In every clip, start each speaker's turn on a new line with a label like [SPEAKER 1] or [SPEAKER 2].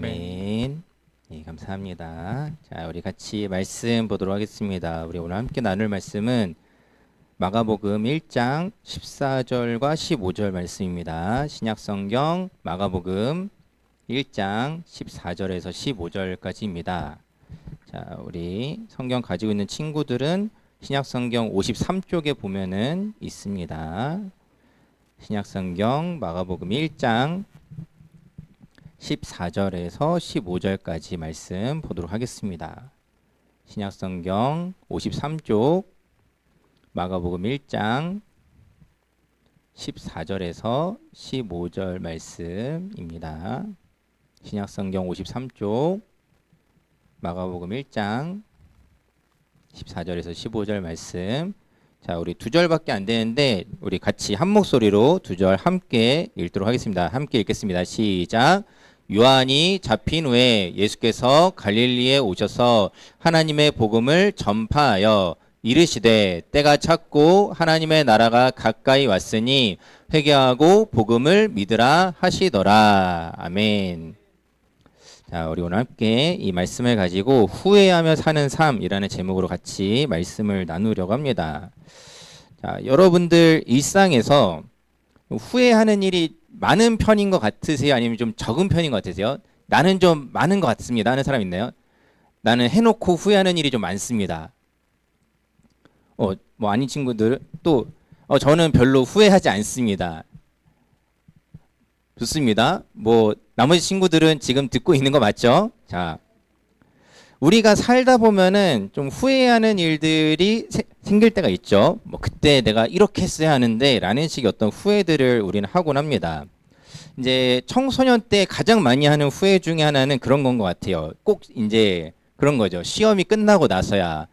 [SPEAKER 1] 아멘. 예, 감사합니다. 자, 우리 같이 말씀 보도록 하겠습니다. 우리 오늘 함께 나눌 말씀은 마가복음 1장 14절과 15절 말씀입니다. 신약성경 마가복음 1장 14절에서 15절까지입니다. 자, 우리 성경 가지고 있는 친구들은 신약성경 53쪽에 보면은 있습니다. 신약성경 마가복음 1장 14절에서 15절까지 말씀 보도록 하겠습니다. 신약성경 53쪽 마가복음 1장 14절에서 15절 말씀입니다. 신약성경 53쪽 마가복음 1장 14절에서 15절 말씀. 자, 우리 두 절밖에 안 되는데 우리 같이 한 목소리로 두 절 함께 읽도록 하겠습니다. 함께 읽겠습니다. 시작. 요한이 잡힌 후에 예수께서 갈릴리에 오셔서 하나님의 복음을 전파하여 이르시되 때가 찼고 하나님의 나라가 가까이 왔으니 회개하고 복음을 믿으라 하시더라. 아멘. 자, 우리 오늘 함께 이 말씀을 가지고 후회하며 사는 삶이라는 제목으로 같이 말씀을 나누려고 합니다. 자, 여러분들 일상에서 후회하는 일이 많은 편인 것 같으세요? 아니면 좀 적은 편인 것 같으세요? 나는 좀 많은 것 같습니다 하는 사람 있나요? 나는 해놓고 후회하는 일이 좀 많습니다. 뭐 아닌 친구들 또 저는 별로 후회하지 않습니다. 좋습니다. 뭐 나머지 친구들은 지금 듣고 있는 거 맞죠? 자, 우리가 살다 보면은 좀 후회하는 일들이 생길 때가 있죠. 뭐 그때 내가 이렇게 했어야 하는데 라는 식의 어떤 후회들을 우리는 하곤 합니다. 이제 청소년 때 가장 많이 하는 후회 중에 하나는 그런 건 것 같아요. 꼭 이제 그런 거죠. 시험이 끝나고 나서야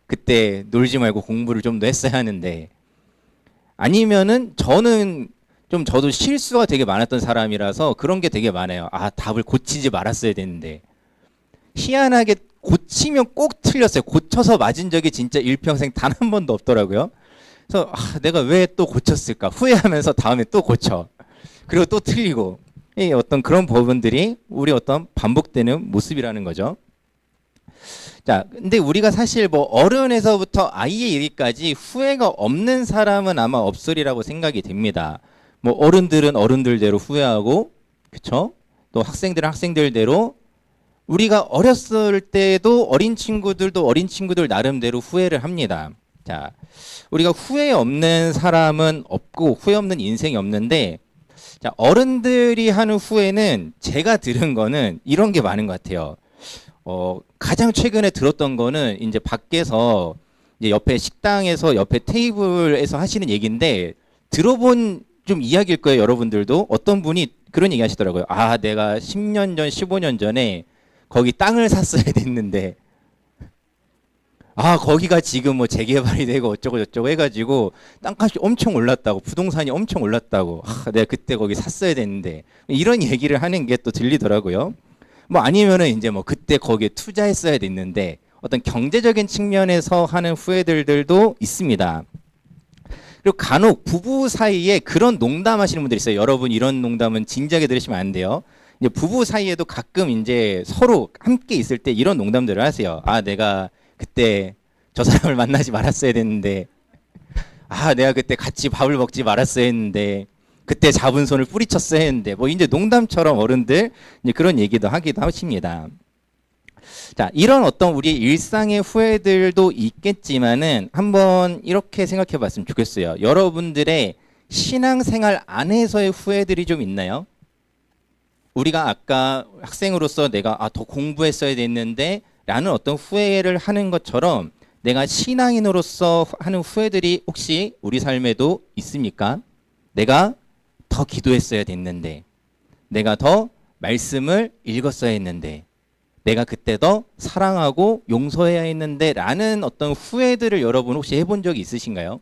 [SPEAKER 1] 그때 놀지 말고 공부를 좀 더 했어야 하는데, 아니면은 저도 실수가 되게 많았던 사람이라서 그런 게 되게 많아요. 답을 고치지 말았어야 되는데, 희한하게 고치면 꼭 틀렸어요. 고쳐서 맞은 적이 진짜 일평생 단 한 번도 없더라고요. 그래서 내가 왜 또 고쳤을까 후회하면서 다음에 또 고쳐, 그리고 또 틀리고, 이 어떤 그런 부분들이 우리 어떤 반복되는 모습이라는 거죠. 자, 근데 우리가 사실 뭐 어른에서부터 아이에 이르기까지 후회가 없는 사람은 아마 없으리라고 생각이 됩니다. 뭐 어른들은 어른들대로 후회하고, 그쵸? 또 학생들은 학생들대로, 우리가 어렸을 때도 어린 친구들도 어린 친구들 나름대로 후회를 합니다. 자, 우리가 후회 없는 사람은 없고 후회 없는 인생이 없는데, 자, 어른들이 하는 후회는 제가 들은 거는 이런 게 많은 것 같아요. 가장 최근에 들었던 거는 이제 밖에서 이제 옆에 식당에서 옆에 테이블에서 하시는 얘기인데, 들어본 좀 이야기일 거예요. 여러분들도 어떤 분이 그런 얘기 하시더라고요. 내가 10년 전 15년 전에 거기 땅을 샀어야 됐는데 거기가 지금 뭐 재개발이 되고 어쩌고 저쩌고 해가지고 땅값이 엄청 올랐다고, 부동산이 엄청 올랐다고, 내가 그때 거기 샀어야 됐는데, 이런 얘기를 하는 게 또 들리더라고요. 뭐 아니면은 이제 뭐 그때 거기에 투자했어야 됐는데, 어떤 경제적인 측면에서 하는 후회들도 있습니다. 그리고 간혹 부부 사이에 그런 농담하시는 분들이 있어요. 여러분, 이런 농담은 진지하게 들으시면 안 돼요. 이제 부부 사이에도 가끔 이제 서로 함께 있을 때 이런 농담들을 하세요. 내가 그때 저 사람을 만나지 말았어야 됐는데, 내가 그때 같이 밥을 먹지 말았어야 했는데, 그때 잡은 손을 뿌리쳤어야 했는데, 뭐 이제 농담처럼 어른들 이제 그런 얘기도 하기도 하십니다. 자, 이런 어떤 우리 일상의 후회들도 있겠지만은 한번 이렇게 생각해 봤으면 좋겠어요. 여러분들의 신앙생활 안에서의 후회들이 좀 있나요? 우리가 아까 학생으로서 내가 더 공부했어야 됐는데 라는 어떤 후회를 하는 것처럼, 내가 신앙인으로서 하는 후회들이 혹시 우리 삶에도 있습니까? 내가 더 기도했어야 됐는데, 내가 더 말씀을 읽었어야 했는데, 내가 그때 더 사랑하고 용서해야 했는데 라는 어떤 후회들을 여러분 혹시 해본 적이 있으신가요?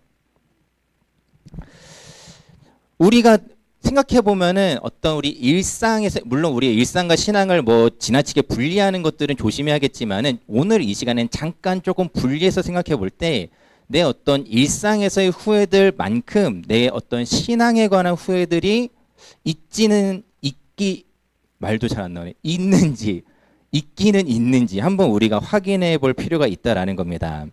[SPEAKER 1] 우리가 생각해 보면은 어떤 우리 일상에서, 물론 우리 일상과 신앙을 뭐 지나치게 분리하는 것들은 조심해야겠지만은, 오늘 이 시간엔 잠깐 조금 분리해서 생각해 볼 때 내 어떤 일상에서의 후회들만큼 내 어떤 신앙에 관한 후회들이 있기 말도 잘 안 나오네. 있는지, 있기는 있는지 한번 우리가 확인해 볼 필요가 있다라는 겁니다.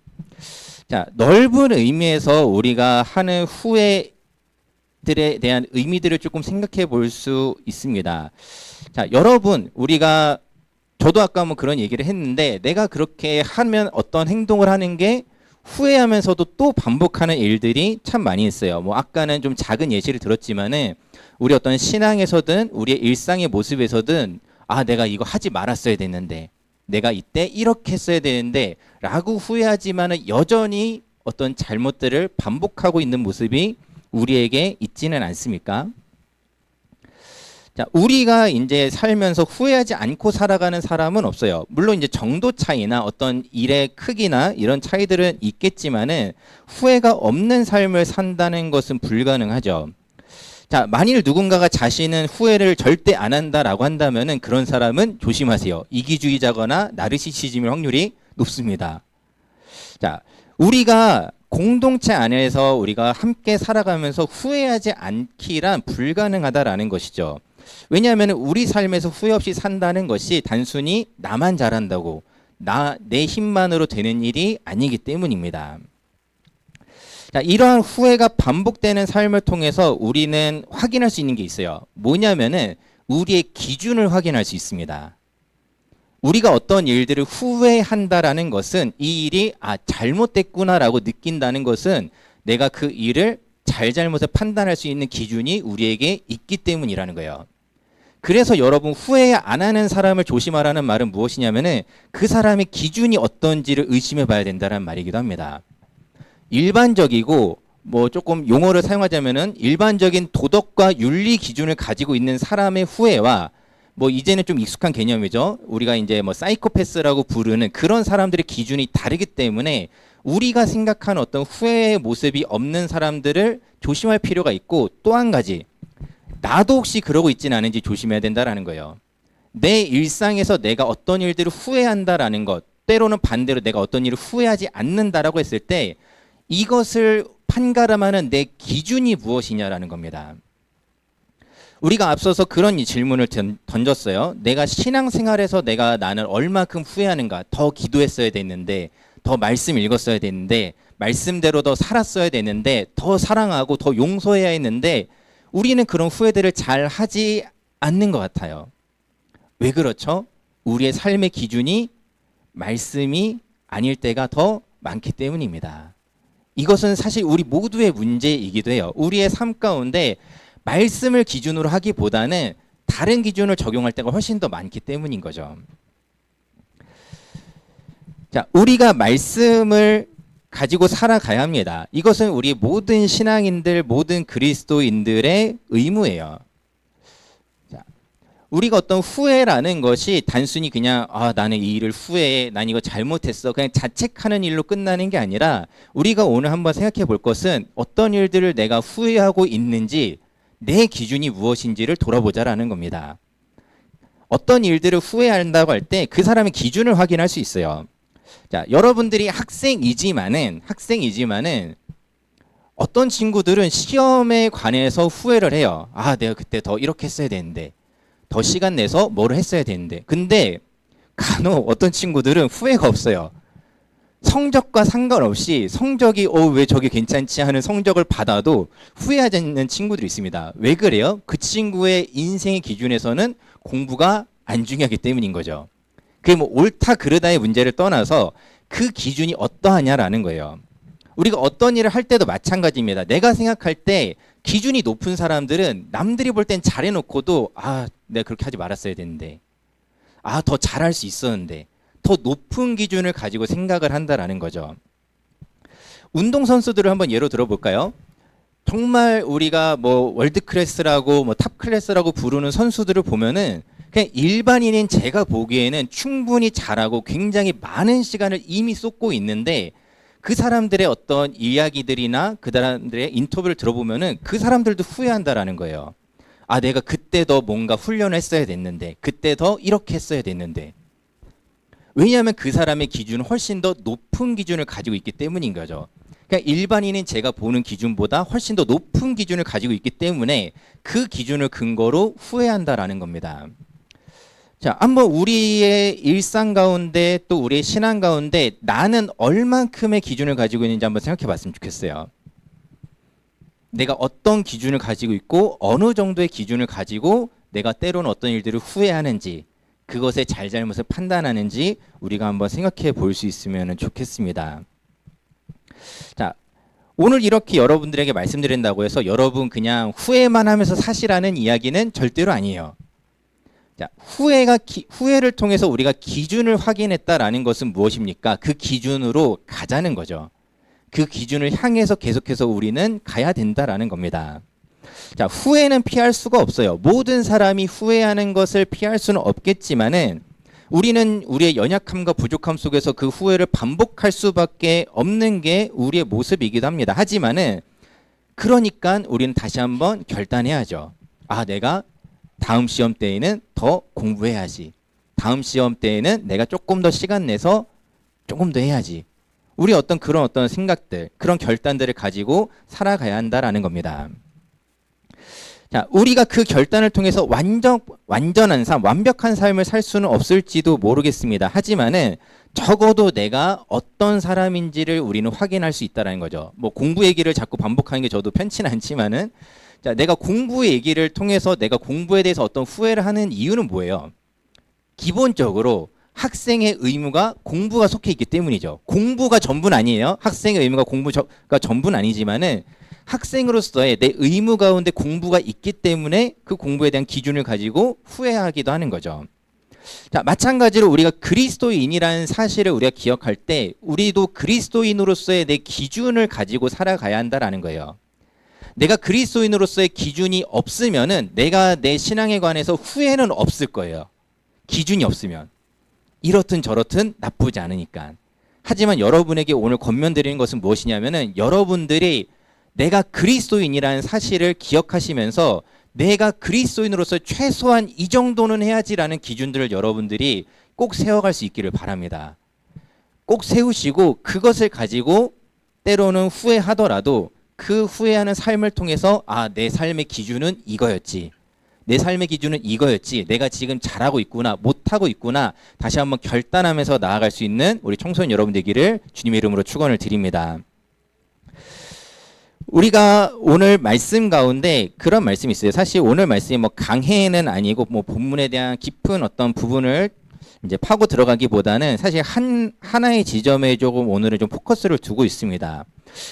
[SPEAKER 1] 자, 넓은 의미에서 우리가 하는 후회들에 대한 의미들을 조금 생각해 볼 수 있습니다. 자, 여러분, 저도 아까 뭐 그런 얘기를 했는데, 내가 그렇게 하면 어떤 행동을 하는 게 후회하면서도 또 반복하는 일들이 참 많이 있어요. 뭐 아까는 좀 작은 예시를 들었지만은 우리 어떤 신앙에서든 우리의 일상의 모습에서든 내가 이거 하지 말았어야 됐는데, 내가 이때 이렇게 했어야 되는데 라고 후회하지만은 여전히 어떤 잘못들을 반복하고 있는 모습이 우리에게 있지는 않습니까? 자, 우리가 이제 살면서 후회하지 않고 살아가는 사람은 없어요. 물론 이제 정도 차이나 어떤 일의 크기나 이런 차이들은 있겠지만은 후회가 없는 삶을 산다는 것은 불가능하죠. 자, 만일 누군가가 자신은 후회를 절대 안 한다라고 한다면은 그런 사람은 조심하세요. 이기주의자거나 나르시시즘일 확률이 높습니다. 자, 우리가 공동체 안에서 우리가 함께 살아가면서 후회하지 않기란 불가능하다라는 것이죠. 왜냐하면 우리 삶에서 후회 없이 산다는 것이 단순히 나만 잘한다고 내 힘만으로 되는 일이 아니기 때문입니다. 자, 이러한 후회가 반복되는 삶을 통해서 우리는 확인할 수 있는 게 있어요. 뭐냐면은 우리의 기준을 확인할 수 있습니다. 우리가 어떤 일들을 후회한다라는 것은 이 일이 잘못됐구나라고 느낀다는 것은 내가 그 일을 잘못을 판단할 수 있는 기준이 우리에게 있기 때문이라는 거예요. 그래서 여러분, 후회 안 하는 사람을 조심하라는 말은 무엇이냐면은 그 사람의 기준이 어떤지를 의심해 봐야 된다는 말이기도 합니다. 일반적이고 뭐 조금 용어를 사용하자면은 일반적인 도덕과 윤리 기준을 가지고 있는 사람의 후회와 뭐 이제는 좀 익숙한 개념이죠. 우리가 이제 뭐 사이코패스라고 부르는 그런 사람들의 기준이 다르기 때문에 우리가 생각하는 어떤 후회의 모습이 없는 사람들을 조심할 필요가 있고, 또 한 가지, 나도 혹시 그러고 있지는 않은지 조심해야 된다라는 거예요. 내 일상에서 내가 어떤 일들을 후회한다라는 것, 때로는 반대로 내가 어떤 일을 후회하지 않는다라고 했을 때 이것을 판가름하는 내 기준이 무엇이냐라는 겁니다. 우리가 앞서서 그런 질문을 던졌어요. 내가 신앙생활에서 나는 얼마큼 후회하는가. 더 기도했어야 됐는데, 더 말씀 읽었어야 됐는데, 말씀대로 더 살았어야 됐는데, 더 사랑하고 더 용서해야 했는데 우리는 그런 후회들을 잘 하지 않는 것 같아요. 왜 그렇죠? 우리의 삶의 기준이 말씀이 아닐 때가 더 많기 때문입니다. 이것은 사실 우리 모두의 문제이기도 해요. 우리의 삶 가운데 말씀을 기준으로 하기보다는 다른 기준을 적용할 때가 훨씬 더 많기 때문인 거죠. 자, 우리가 말씀을 가지고 살아가야 합니다. 이것은 우리 모든 신앙인들, 모든 그리스도인들의 의무예요. 자, 우리가 어떤 후회라는 것이 단순히 그냥 나는 이 일을 후회해, 난 이거 잘못했어, 그냥 자책하는 일로 끝나는 게 아니라 우리가 오늘 한번 생각해 볼 것은 어떤 일들을 내가 후회하고 있는지, 내 기준이 무엇인지를 돌아보자라는 겁니다. 어떤 일들을 후회한다고 할 때 그 사람의 기준을 확인할 수 있어요. 자, 여러분들이 학생이지만은 어떤 친구들은 시험에 관해서 후회를 해요. 내가 그때 더 이렇게 했어야 되는데, 더 시간 내서 뭐를 했어야 되는데. 근데 간혹 어떤 친구들은 후회가 없어요. 성적과 상관없이 성적이 왜 저게 괜찮지 하는 성적을 받아도 후회하지 않는 친구들이 있습니다. 왜 그래요? 그 친구의 인생의 기준에서는 공부가 안 중요하기 때문인 거죠. 그게 뭐 옳다 그르다의 문제를 떠나서 그 기준이 어떠하냐라는 거예요. 우리가 어떤 일을 할 때도 마찬가지입니다. 내가 생각할 때 기준이 높은 사람들은 남들이 볼 땐 잘해놓고도 내가 그렇게 하지 말았어야 되는데, 더 잘할 수 있었는데, 더 높은 기준을 가지고 생각을 한다라는 거죠. 운동선수들을 한번 예로 들어볼까요? 정말 우리가 뭐 월드 클래스라고 뭐 탑 클래스라고 부르는 선수들을 보면은 그냥 일반인인 제가 보기에는 충분히 잘하고 굉장히 많은 시간을 이미 쏟고 있는데, 그 사람들의 어떤 이야기들이나 그 사람들의 인터뷰를 들어보면은 그 사람들도 후회한다라는 거예요. 내가 그때 더 뭔가 훈련을 했어야 됐는데, 그때 더 이렇게 했어야 됐는데. 왜냐하면 그 사람의 기준은 훨씬 더 높은 기준을 가지고 있기 때문인 거죠. 그러니까 일반인인 제가 보는 기준보다 훨씬 더 높은 기준을 가지고 있기 때문에 그 기준을 근거로 후회한다라는 겁니다. 자, 한번 우리의 일상 가운데 또 우리의 신앙 가운데 나는 얼만큼의 기준을 가지고 있는지 한번 생각해 봤으면 좋겠어요. 내가 어떤 기준을 가지고 있고 어느 정도의 기준을 가지고 내가 때로는 어떤 일들을 후회하는지 그것의 잘잘못을 판단하는지 우리가 한번 생각해 볼 수 있으면 좋겠습니다. 자, 오늘 이렇게 여러분들에게 말씀드린다고 해서 여러분 그냥 후회만 하면서 사시라는 이야기는 절대로 아니에요. 자, 후회를 통해서 우리가 기준을 확인했다라는 것은 무엇입니까? 그 기준으로 가자는 거죠. 그 기준을 향해서 계속해서 우리는 가야 된다라는 겁니다. 자, 후회는 피할 수가 없어요. 모든 사람이 후회하는 것을 피할 수는 없겠지만은 우리는 우리의 연약함과 부족함 속에서 그 후회를 반복할 수밖에 없는 게 우리의 모습이기도 합니다. 하지만은 그러니까 우리는 다시 한번 결단해야죠. 아, 내가 다음 시험 때에는 더 공부해야지. 다음 시험 때에는 내가 조금 더 시간 내서 조금 더 해야지. 우리 그런 어떤 생각들, 그런 결단들을 가지고 살아가야 한다라는 겁니다. 자, 우리가 그 결단을 통해서 완전한 삶, 완벽한 삶을 살 수는 없을지도 모르겠습니다. 하지만은 적어도 내가 어떤 사람인지를 우리는 확인할 수 있다라는 거죠. 뭐 공부 얘기를 자꾸 반복하는 게 저도 편치는 않지만은 자, 내가 공부 얘기를 통해서 내가 공부에 대해서 어떤 후회를 하는 이유는 뭐예요? 기본적으로 학생의 의무가 공부가 속해 있기 때문이죠. 공부가 전부는 아니에요. 학생의 의무가 공부가 전부는 아니지만은 학생으로서의 내 의무 가운데 공부가 있기 때문에 그 공부에 대한 기준을 가지고 후회하기도 하는 거죠. 자, 마찬가지로 우리가 그리스도인이라는 사실을 우리가 기억할 때 우리도 그리스도인으로서의 내 기준을 가지고 살아가야 한다라는 거예요. 내가 그리스도인으로서의 기준이 없으면은 내가 내 신앙에 관해서 후회는 없을 거예요. 기준이 없으면. 이렇든 저렇든 나쁘지 않으니까. 하지만 여러분에게 오늘 권면드리는 것은 무엇이냐면은 여러분들이 내가 그리스도인이라는 사실을 기억하시면서 내가 그리스도인으로서 최소한 이 정도는 해야지라는 기준들을 여러분들이 꼭 세워갈 수 있기를 바랍니다. 꼭 세우시고 그것을 가지고 때로는 후회하더라도 그 후회하는 삶을 통해서 아, 내 삶의 기준은 이거였지. 내 삶의 기준은 이거였지. 내가 지금 잘하고 있구나, 못하고 있구나. 다시 한번 결단하면서 나아갈 수 있는 우리 청소년 여러분 되기를 주님의 이름으로 축원을 드립니다. 우리가 오늘 말씀 가운데 그런 말씀이 있어요. 사실 오늘 말씀이 뭐 강해는 아니고 뭐 본문에 대한 깊은 어떤 부분을 이제 파고 들어가기보다는 사실 하나의 지점에 조금 오늘은 좀 포커스를 두고 있습니다.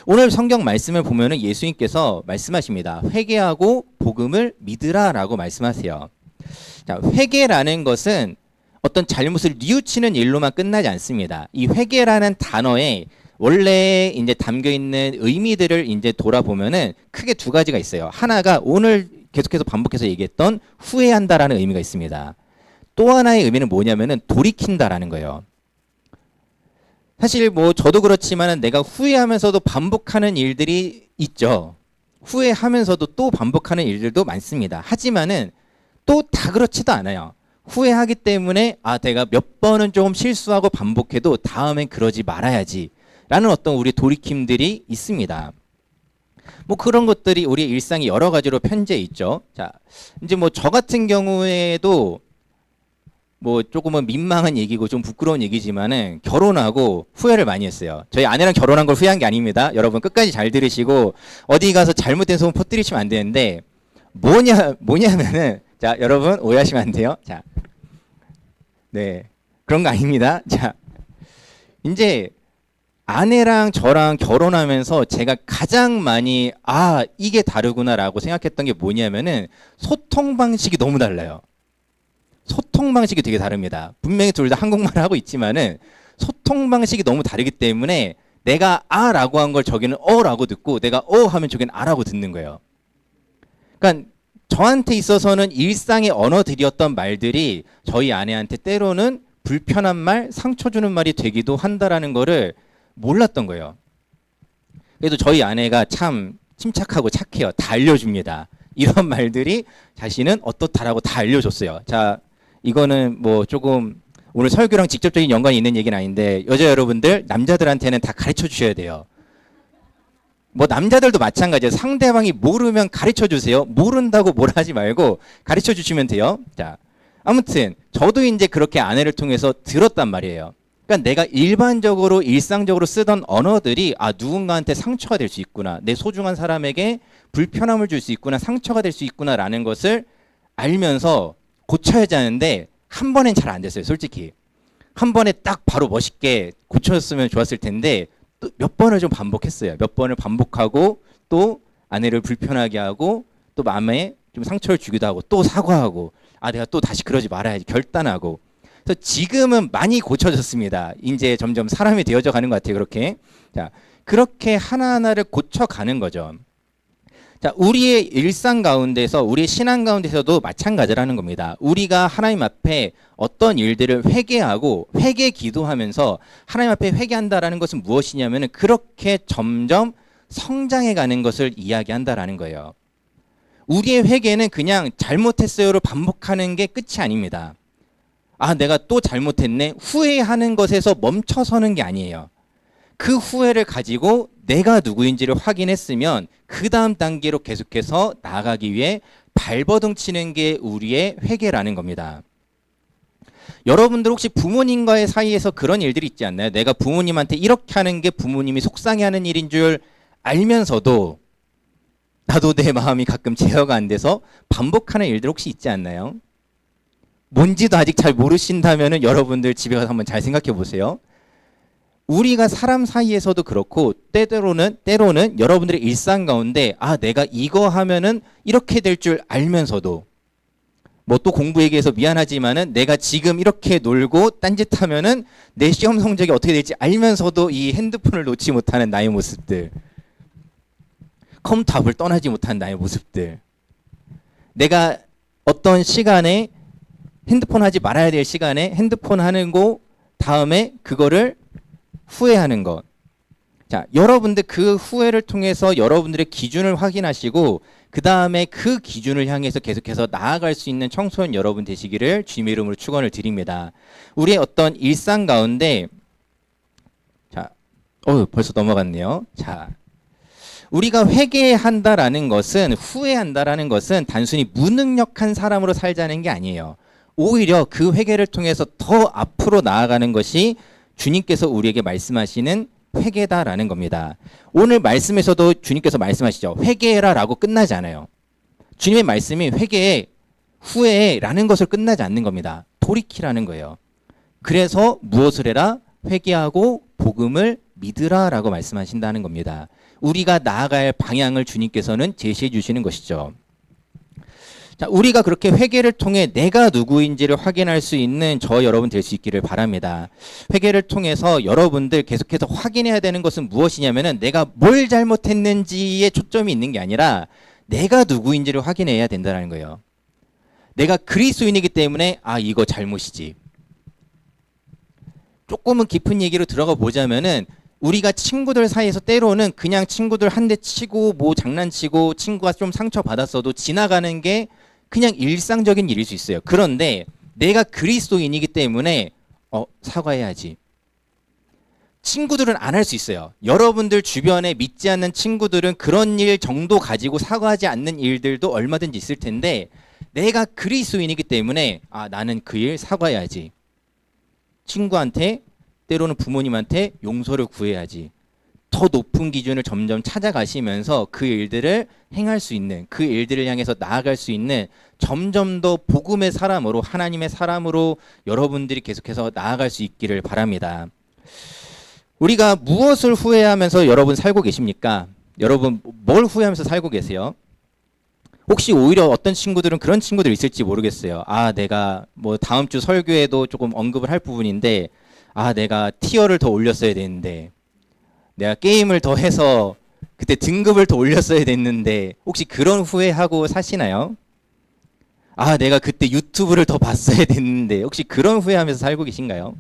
[SPEAKER 1] 오늘 성경 말씀을 보면은 예수님께서 말씀하십니다. 회개하고 복음을 믿으라라고 말씀하세요. 자, 회개라는 것은 어떤 잘못을 뉘우치는 일로만 끝나지 않습니다. 이 회개라는 단어에 원래 이제 담겨 있는 의미들을 이제 돌아보면은 크게 두 가지가 있어요. 하나가 오늘 계속해서 반복해서 얘기했던 후회한다라는 의미가 있습니다. 또 하나의 의미는 뭐냐면은 돌이킨다라는 거예요. 사실 뭐 저도 그렇지만은 내가 후회하면서도 반복하는 일들이 있죠. 후회하면서도 또 반복하는 일들도 많습니다. 하지만은 또 다 그렇지도 않아요. 후회하기 때문에 아, 내가 몇 번은 조금 실수하고 반복해도 다음엔 그러지 말아야지 라는 어떤 우리 돌이킴들이 있습니다. 뭐 그런 것들이 우리 일상이 여러 가지로 편재해 있죠. 자, 이제 뭐 저 같은 경우에도 뭐 조금은 민망한 얘기고 좀 부끄러운 얘기지만은 결혼하고 후회를 많이 했어요. 저희 아내랑 결혼한 걸 후회한 게 아닙니다. 여러분 끝까지 잘 들으시고 어디 가서 잘못된 소문 퍼뜨리시면 안 되는데 뭐냐면은 자, 여러분 오해하시면 안 돼요. 자, 네, 그런 거 아닙니다. 자, 이제 아내랑 저랑 결혼하면서 제가 가장 많이 아, 이게 다르구나라고 생각했던 게 뭐냐면은 소통 방식이 너무 달라요. 소통 방식이 되게 다릅니다. 분명히 둘 다 한국말을 하고 있지만은 소통 방식이 너무 다르기 때문에 내가 아라고 한 걸 저기는 어라고 듣고 내가 하면 저기는 아라고 듣는 거예요. 그러니까 저한테 있어서는 일상의 언어들이었던 말들이 저희 아내한테 때로는 불편한 말, 상처 주는 말이 되기도 한다라는 거를 몰랐던 거예요. 그래도 저희 아내가 참 침착하고 착해요. 다 알려줍니다. 이런 말들이 자신은 어떻다라고 다 알려줬어요. 자, 이거는 뭐 조금 오늘 설교랑 직접적인 연관이 있는 얘기는 아닌데 여자 여러분들 남자들한테는 다 가르쳐 주셔야 돼요. 뭐 남자들도 마찬가지예요. 상대방이 모르면 가르쳐 주세요. 모른다고 뭐라 하지 말고 가르쳐 주시면 돼요. 자, 아무튼 저도 이제 그렇게 아내를 통해서 들었단 말이에요. 그러니까 내가 일반적으로 일상적으로 쓰던 언어들이 아 누군가한테 상처가 될 수 있구나, 내 소중한 사람에게 불편함을 줄 수 있구나, 상처가 될 수 있구나라는 것을 알면서 고쳐야지 하는데 한 번엔 잘 안 됐어요. 솔직히 한 번에 딱 바로 멋있게 고쳤으면 좋았을 텐데 또 몇 번을 좀 반복했어요. 몇 번을 반복하고 또 아내를 불편하게 하고 또 마음에 좀 상처를 주기도 하고 또 사과하고 아 내가 또 다시 그러지 말아야지 결단하고. 그래서 지금은 많이 고쳐졌습니다. 이제 점점 사람이 되어져 가는 것 같아요. 그렇게. 자, 그렇게 하나하나를 고쳐가는 거죠. 자, 우리의 일상 가운데서, 우리의 신앙 가운데서도 마찬가지라는 겁니다. 우리가 하나님 앞에 어떤 일들을 회개하고 회개 기도하면서 하나님 앞에 회개한다라는 것은 무엇이냐면은 그렇게 점점 성장해 가는 것을 이야기한다라는 거예요. 우리의 회개는 그냥 잘못했어요를 반복하는 게 끝이 아닙니다. 아, 내가 또 잘못했네. 후회하는 것에서 멈춰서는 게 아니에요. 그 후회를 가지고 내가 누구인지를 확인했으면 그 다음 단계로 계속해서 나아가기 위해 발버둥 치는 게 우리의 회개라는 겁니다. 여러분들 혹시 부모님과의 사이에서 그런 일들이 있지 않나요? 내가 부모님한테 이렇게 하는 게 부모님이 속상해하는 일인 줄 알면서도 나도 내 마음이 가끔 제어가 안 돼서 반복하는 일들 혹시 있지 않나요? 뭔지도 아직 잘 모르신다면 여러분들 집에 가서 한번 잘 생각해 보세요. 우리가 사람 사이에서도 그렇고 때로는 여러분들의 일상 가운데 아 내가 이거 하면은 이렇게 될 줄 알면서도 뭐 또 공부 얘기해서 미안하지만은 내가 지금 이렇게 놀고 딴짓하면은 내 시험 성적이 어떻게 될지 알면서도 이 핸드폰을 놓지 못하는 나의 모습들, 컴퓨터 앞을 떠나지 못하는 나의 모습들, 내가 어떤 시간에 핸드폰 하지 말아야 될 시간에 핸드폰 하는 거 다음에 그거를 후회하는 것. 자, 여러분들 그 후회를 통해서 여러분들의 기준을 확인하시고 그 다음에 그 기준을 향해서 계속해서 나아갈 수 있는 청소년 여러분 되시기를 주님의 이름으로 축원을 드립니다. 우리의 어떤 일상 가운데 자, 벌써 넘어갔네요. 자, 우리가 회개한다라는 것은 후회한다라는 것은 단순히 무능력한 사람으로 살자는 게 아니에요. 오히려 그 회개를 통해서 더 앞으로 나아가는 것이 주님께서 우리에게 말씀하시는 회개다라는 겁니다. 오늘 말씀에서도 주님께서 말씀하시죠. 회개해라라고 끝나지 않아요. 주님의 말씀이 회개해, 후회해라는 것을 끝나지 않는 겁니다. 돌이키라는 거예요. 그래서 무엇을 해라? 회개하고 복음을 믿으라라고 말씀하신다는 겁니다. 우리가 나아갈 방향을 주님께서는 제시해 주시는 것이죠. 자, 우리가 그렇게 회개를 통해 내가 누구인지를 확인할 수 있는 저 여러분 될 수 있기를 바랍니다. 회개를 통해서 여러분들 계속해서 확인해야 되는 것은 무엇이냐면은 내가 뭘 잘못했는지에 초점이 있는 게 아니라 내가 누구인지를 확인해야 된다는 거예요. 내가 그리스도인이기 때문에 아 이거 잘못이지. 조금은 깊은 얘기로 들어가 보자면은 우리가 친구들 사이에서 때로는 그냥 친구들 한 대 치고 뭐 장난치고 친구가 좀 상처 받았어도 지나가는 게 그냥 일상적인 일일 수 있어요. 그런데 내가 그리스도인이기 때문에 사과해야지. 친구들은 안 할 수 있어요. 여러분들 주변에 믿지 않는 친구들은 그런 일 정도 가지고 사과하지 않는 일들도 얼마든지 있을 텐데 내가 그리스도인이기 때문에 아 나는 그 일 사과해야지. 친구한테 때로는 부모님한테 용서를 구해야지. 더 높은 기준을 점점 찾아가시면서 그 일들을 행할 수 있는, 그 일들을 향해서 나아갈 수 있는 점점 더 복음의 사람으로, 하나님의 사람으로 여러분들이 계속해서 나아갈 수 있기를 바랍니다. 우리가 무엇을 후회하면서 여러분 살고 계십니까? 여러분 뭘 후회하면서 살고 계세요? 혹시 오히려 어떤 친구들은 그런 친구들 있을지 모르겠어요. 아 내가 뭐 다음 주 설교에도 조금 언급을 할 부분인데 아 내가 티어를 더 올렸어야 되는데 내가 게임을 더 해서 그때 등급을 더 올렸어야 됐는데 혹시 그런 후회하고 사시나요? 아 내가 그때 유튜브를 더 봤어야 됐는데 혹시 그런 후회하면서 살고 계신가요?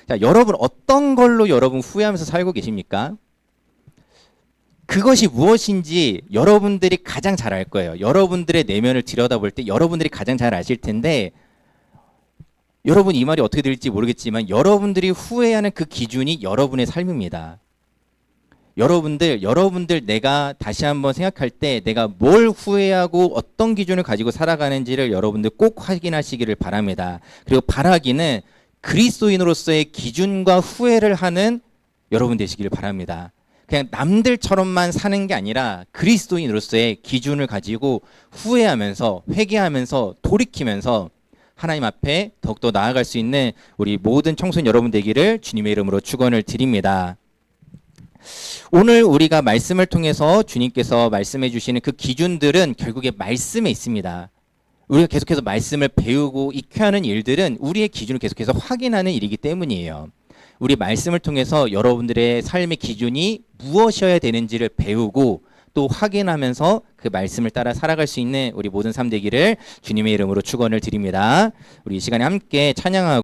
[SPEAKER 1] 자, 여러분 어떤 걸로 여러분 후회하면서 살고 계십니까? 그것이 무엇인지 여러분들이 가장 잘 알 거예요. 여러분들의 내면을 들여다볼 때 여러분들이 가장 잘 아실 텐데 여러분 이 말이 어떻게 들릴지 모르겠지만 여러분들이 후회하는 그 기준이 여러분의 삶입니다. 여러분들 내가 다시 한번 생각할 때 내가 뭘 후회하고 어떤 기준을 가지고 살아가는지를 여러분들 꼭 확인하시기를 바랍니다. 그리고 바라기는 그리스도인으로서의 기준과 후회를 하는 여러분 되시기를 바랍니다. 그냥 남들처럼만 사는 게 아니라 그리스도인으로서의 기준을 가지고 후회하면서 회개하면서 돌이키면서 하나님 앞에 더욱더 나아갈 수 있는 우리 모든 청소년 여러분 되기를 주님의 이름으로 축원을 드립니다. 오늘 우리가 말씀을 통해서 주님께서 말씀해 주시는 그 기준들은 결국에 말씀에 있습니다. 우리가 계속해서 말씀을 배우고 익혀야 하는 일들은 우리의 기준을 계속해서 확인하는 일이기 때문이에요. 우리 말씀을 통해서 여러분들의 삶의 기준이 무엇이어야 되는지를 배우고 또 확인하면서 그 말씀을 따라 살아갈 수 있는 우리 모든 삶 되기를 주님의 이름으로 축원을 드립니다. 우리 이 시간에 함께 찬양하고